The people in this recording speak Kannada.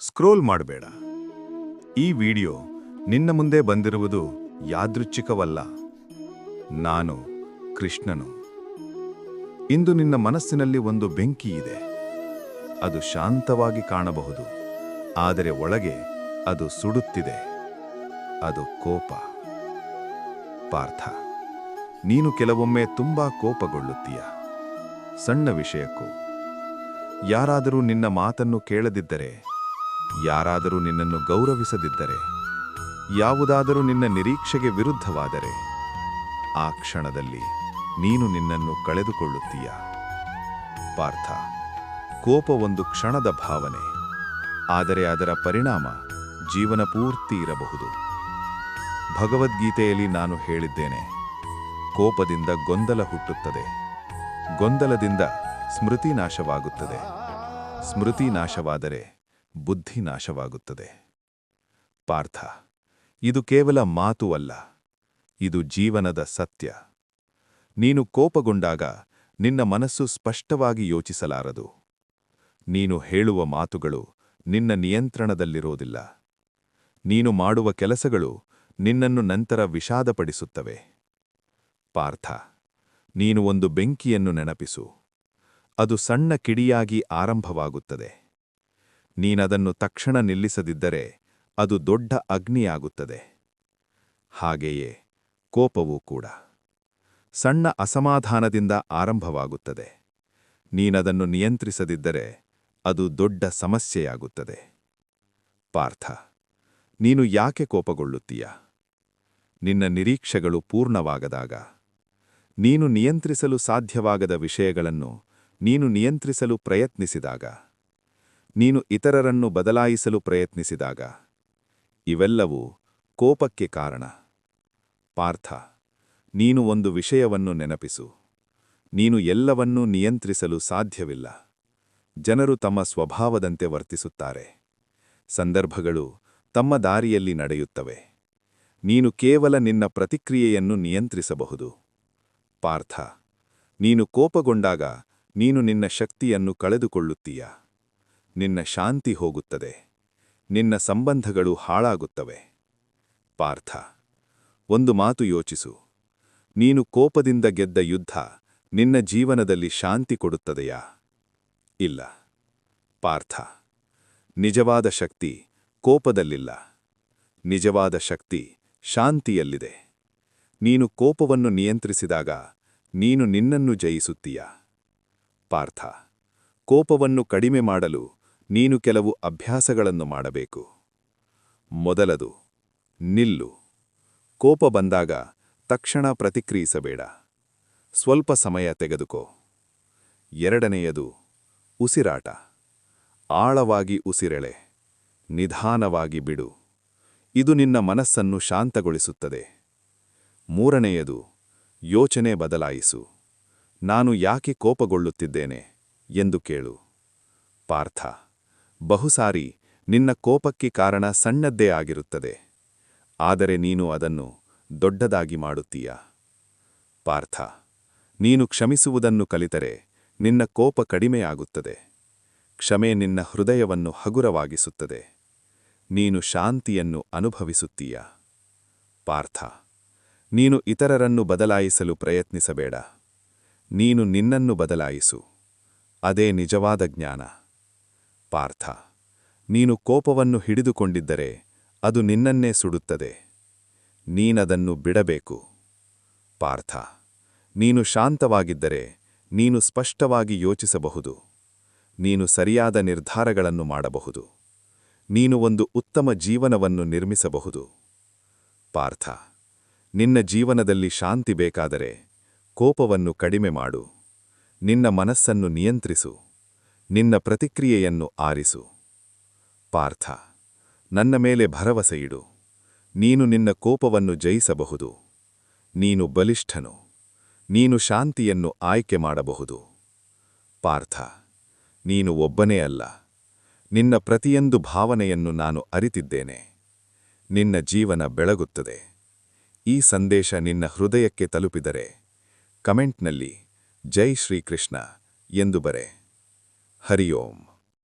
ಸ್ಕ್ರೋಲ್ ಮಾಡಬೇಡ. ಈ ವಿಡಿಯೋ ನಿನ್ನ ಮುಂದೆ ಬಂದಿರುವುದು ಯಾದೃಚ್ಛಿಕವಲ್ಲ. ನಾನು ಕೃಷ್ಣನು. ಇಂದು ನಿನ್ನ ಮನಸ್ಸಿನಲ್ಲಿ ಒಂದು ಬೆಂಕಿ ಇದೆ. ಅದು ಶಾಂತವಾಗಿ ಕಾಣಬಹುದು, ಆದರೆ ಒಳಗೆ ಅದು ಸುಡುತ್ತಿದೆ. ಅದು ಕೋಪ. ಪಾರ್ಥ, ನೀನು ಕೆಲವೊಮ್ಮೆ ತುಂಬಾ ಕೋಪಗೊಳ್ಳುತ್ತೀಯ. ಸಣ್ಣ ವಿಷಯಕ್ಕೂ. ಯಾರಾದರೂ ನಿನ್ನ ಮಾತನ್ನು ಕೇಳದಿದ್ದರೆ, ಯಾರಾದರೂ ನಿನ್ನನ್ನು ಗೌರವಿಸದಿದ್ದರೆ, ಯಾವುದಾದರೂ ನಿನ್ನ ನಿರೀಕ್ಷೆಗೆ ವಿರುದ್ಧವಾದರೆ, ಆ ಕ್ಷಣದಲ್ಲಿ ನೀನು ನಿನ್ನನ್ನು ಕಳೆದುಕೊಳ್ಳುತ್ತೀಯ. ಪಾರ್ಥ, ಕೋಪ ಒಂದು ಕ್ಷಣದ ಭಾವನೆ, ಆದರೆ ಅದರ ಪರಿಣಾಮ ಜೀವನ ಪೂರ್ತಿ ಇರಬಹುದು. ಭಗವದ್ಗೀತೆಯಲ್ಲಿ ನಾನು ಹೇಳಿದ್ದೇನೆ, ಕೋಪದಿಂದ ಗೊಂದಲ ಹುಟ್ಟುತ್ತದೆ, ಗೊಂದಲದಿಂದ ಸ್ಮೃತಿ ನಾಶವಾಗುತ್ತದೆ, ಸ್ಮೃತಿ ನಾಶವಾದರೆ ಬುದ್ಧಿ ನಾಶವಾಗುತ್ತದೆ. ಪಾರ್ಥ, ಇದು ಕೇವಲ ಮಾತು ಅಲ್ಲ, ಇದು ಜೀವನದ ಸತ್ಯ. ನೀನು ಕೋಪಗೊಂಡಾಗ ನಿನ್ನ ಮನಸ್ಸು ಸ್ಪಷ್ಟವಾಗಿ ಯೋಚಿಸಲಾರದು. ನೀನು ಹೇಳುವ ಮಾತುಗಳು ನಿನ್ನ ನಿಯಂತ್ರಣದಲ್ಲಿರೋದಿಲ್ಲ. ನೀನು ಮಾಡುವ ಕೆಲಸಗಳು ನಿನ್ನನ್ನು ನಂತರ ವಿಷಾದಪಡಿಸುತ್ತವೆ. ಪಾರ್ಥ, ನೀನು ಒಂದು ಬೆಂಕಿಯನ್ನು ನೆನಪಿಸು. ಅದು ಸಣ್ಣ ಕಿಡಿಯಾಗಿ ಆರಂಭವಾಗುತ್ತದೆ. ನೀನದನ್ನು ತಕ್ಷಣ ನಿಲ್ಲಿಸದಿದ್ದರೆ ಅದು ದೊಡ್ಡ ಅಗ್ನಿಯಾಗುತ್ತದೆ. ಹಾಗೆಯೇ ಕೋಪವೂ ಕೂಡ ಸಣ್ಣ ಅಸಮಾಧಾನದಿಂದ ಆರಂಭವಾಗುತ್ತದೆ. ನೀನದನ್ನು ನಿಯಂತ್ರಿಸದಿದ್ದರೆ ಅದು ದೊಡ್ಡ ಸಮಸ್ಯೆಯಾಗುತ್ತದೆ. ಪಾರ್ಥ, ನೀನು ಯಾಕೆ ಕೋಪಗೊಳ್ಳುತ್ತೀಯ? ನಿನ್ನ ನಿರೀಕ್ಷೆಗಳು ಪೂರ್ಣವಾಗದಾಗ, ನೀನು ನಿಯಂತ್ರಿಸಲು ಸಾಧ್ಯವಾಗದ ವಿಷಯಗಳನ್ನು ನೀನು ನಿಯಂತ್ರಿಸಲು ಪ್ರಯತ್ನಿಸಿದಾಗ, ನೀನು ಇತರರನ್ನು ಬದಲಾಯಿಸಲು ಪ್ರಯತ್ನಿಸಿದಾಗ, ಇವೆಲ್ಲವೂ ಕೋಪಕ್ಕೆ ಕಾರಣ. ಪಾರ್ಥ, ನೀನು ಒಂದು ವಿಷಯವನ್ನು ನೆನಪಿಸು. ನೀನು ಎಲ್ಲವನ್ನೂ ನಿಯಂತ್ರಿಸಲು ಸಾಧ್ಯವಿಲ್ಲ. ಜನರು ತಮ್ಮ ಸ್ವಭಾವದಂತೆ ವರ್ತಿಸುತ್ತಾರೆ. ಸಂದರ್ಭಗಳು ತಮ್ಮ ದಾರಿಯಲ್ಲಿ ನಡೆಯುತ್ತವೆ. ನೀನು ಕೇವಲ ನಿನ್ನ ಪ್ರತಿಕ್ರಿಯೆಯನ್ನು ನಿಯಂತ್ರಿಸಬಹುದು. ಪಾರ್ಥ, ನೀನು ಕೋಪಗೊಂಡಾಗ ನೀನು ನಿನ್ನ ಶಕ್ತಿಯನ್ನು ಕಳೆದುಕೊಳ್ಳುತ್ತೀಯ. ನಿನ್ನ ಶಾಂತಿ ಹೋಗುತ್ತದೆ. ನಿನ್ನ ಸಂಬಂಧಗಳು ಹಾಳಾಗುತ್ತವೆ. ಪಾರ್ಥ, ಒಂದು ಮಾತು ಯೋಚಿಸು. ನೀನು ಕೋಪದಿಂದ ಗೆದ್ದ ಯುದ್ಧ ನಿನ್ನ ಜೀವನದಲ್ಲಿ ಶಾಂತಿ ಕೊಡುತ್ತದೆಯಾ? ಇಲ್ಲ. ಪಾರ್ಥ, ನಿಜವಾದ ಶಕ್ತಿ ಕೋಪದಲ್ಲಿಲ್ಲ. ನಿಜವಾದ ಶಕ್ತಿ ಶಾಂತಿಯಲ್ಲಿದೆ. ನೀನು ಕೋಪವನ್ನು ನಿಯಂತ್ರಿಸಿದಾಗ ನೀನು ನಿನ್ನನ್ನು ಜಯಿಸುತ್ತೀಯ. ಪಾರ್ಥ, ಕೋಪವನ್ನು ಕಡಿಮೆ ಮಾಡಲು ನೀನು ಕೆಲವು ಅಭ್ಯಾಸಗಳನ್ನು ಮಾಡಬೇಕು. ಮೊದಲದು, ನಿಲ್ಲು. ಕೋಪ ಬಂದಾಗ ತಕ್ಷಣ ಪ್ರತಿಕ್ರಿಯಿಸಬೇಡ. ಸ್ವಲ್ಪ ಸಮಯ ತೆಗೆದುಕೋ. ಎರಡನೆಯದು, ಉಸಿರಾಟ. ಆಳವಾಗಿ ಉಸಿರೆಳೆ, ನಿಧಾನವಾಗಿ ಬಿಡು. ಇದು ನಿನ್ನ ಮನಸ್ಸನ್ನು ಶಾಂತಗೊಳಿಸುತ್ತದೆ. ಮೂರನೆಯದು, ಯೋಚನೆ ಬದಲಾಯಿಸು. ನಾನು ಯಾಕೆ ಕೋಪಗೊಳ್ಳುತ್ತಿದ್ದೇನೆ ಎಂದು ಕೇಳು. ಪಾರ್ಥ, ಬಹುಸಾರಿ ನಿನ್ನ ಕೋಪಕ್ಕೆ ಕಾರಣ ಸಣ್ಣದ್ದೇ ಆಗಿರುತ್ತದೆ, ಆದರೆ ನೀನು ಅದನ್ನು ದೊಡ್ಡದಾಗಿ ಮಾಡುತ್ತೀಯ. ಪಾರ್ಥ, ನೀನು ಕ್ಷಮಿಸುವುದನ್ನು ಕಲಿತರೆ ನಿನ್ನ ಕೋಪ ಕಡಿಮೆಯಾಗುತ್ತದೆ. ಕ್ಷಮೆ ನಿನ್ನ ಹೃದಯವನ್ನು ಹಗುರವಾಗಿಸುತ್ತದೆ. ನೀನು ಶಾಂತಿಯನ್ನು ಅನುಭವಿಸುತ್ತೀಯ. ಪಾರ್ಥ, ನೀನು ಇತರರನ್ನು ಬದಲಾಯಿಸಲು ಪ್ರಯತ್ನಿಸಬೇಡ. ನೀನು ನಿನ್ನನ್ನು ಬದಲಾಯಿಸು. ಅದೇ ನಿಜವಾದ ಜ್ಞಾನ. ಪಾರ್ಥ, ನೀನು ಕೋಪವನ್ನು ಹಿಡಿದುಕೊಂಡಿದ್ದರೆ ಅದು ನಿನ್ನನ್ನೇ ಸುಡುತ್ತದೆ. ನೀನದನ್ನು ಬಿಡಬೇಕು. ಪಾರ್ಥ, ನೀನು ಶಾಂತವಾಗಿದ್ದರೆ ನೀನು ಸ್ಪಷ್ಟವಾಗಿ ಯೋಚಿಸಬಹುದು. ನೀನು ಸರಿಯಾದ ನಿರ್ಧಾರಗಳನ್ನು ಮಾಡಬಹುದು. ನೀನು ಒಂದು ಉತ್ತಮ ಜೀವನವನ್ನು ನಿರ್ಮಿಸಬಹುದು. ಪಾರ್ಥ, ನಿನ್ನ ಜೀವನದಲ್ಲಿ ಶಾಂತಿ ಬೇಕಾದರೆ ಕೋಪವನ್ನು ಕಡಿಮೆ ಮಾಡು. ನಿನ್ನ ಮನಸ್ಸನ್ನು ನಿಯಂತ್ರಿಸು. ನಿನ್ನ ಪ್ರತಿಕ್ರಿಯೆಯನ್ನು ಆರಿಸು. ಪಾರ್ಥ, ನನ್ನ ಮೇಲೆ ಭರವಸೆಯಿಡು. ನೀನು ನಿನ್ನ ಕೋಪವನ್ನು ಜಯಿಸಬಹುದು. ನೀನು ಬಲಿಷ್ಠನು. ನೀನು ಶಾಂತಿಯನ್ನು ಆಯ್ಕೆ ಮಾಡಬಹುದು. ಪಾರ್ಥ, ನೀನು ಒಬ್ಬನೇ ಅಲ್ಲ. ನಿನ್ನ ಪ್ರತಿಯೊಂದು ಭಾವನೆಯನ್ನು ನಾನು ಅರಿತಿದ್ದೇನೆ. ನಿನ್ನ ಜೀವನ ಬೆಳಗುತ್ತದೆ. ಈ ಸಂದೇಶ ನಿನ್ನ ಹೃದಯಕ್ಕೆ ತಲುಪಿದರೆ ಕಮೆಂಟ್ನಲ್ಲಿ ಜೈ ಶ್ರೀಕೃಷ್ಣ ಎಂದು ಬರೆ. ಹರಿ ಓಂ.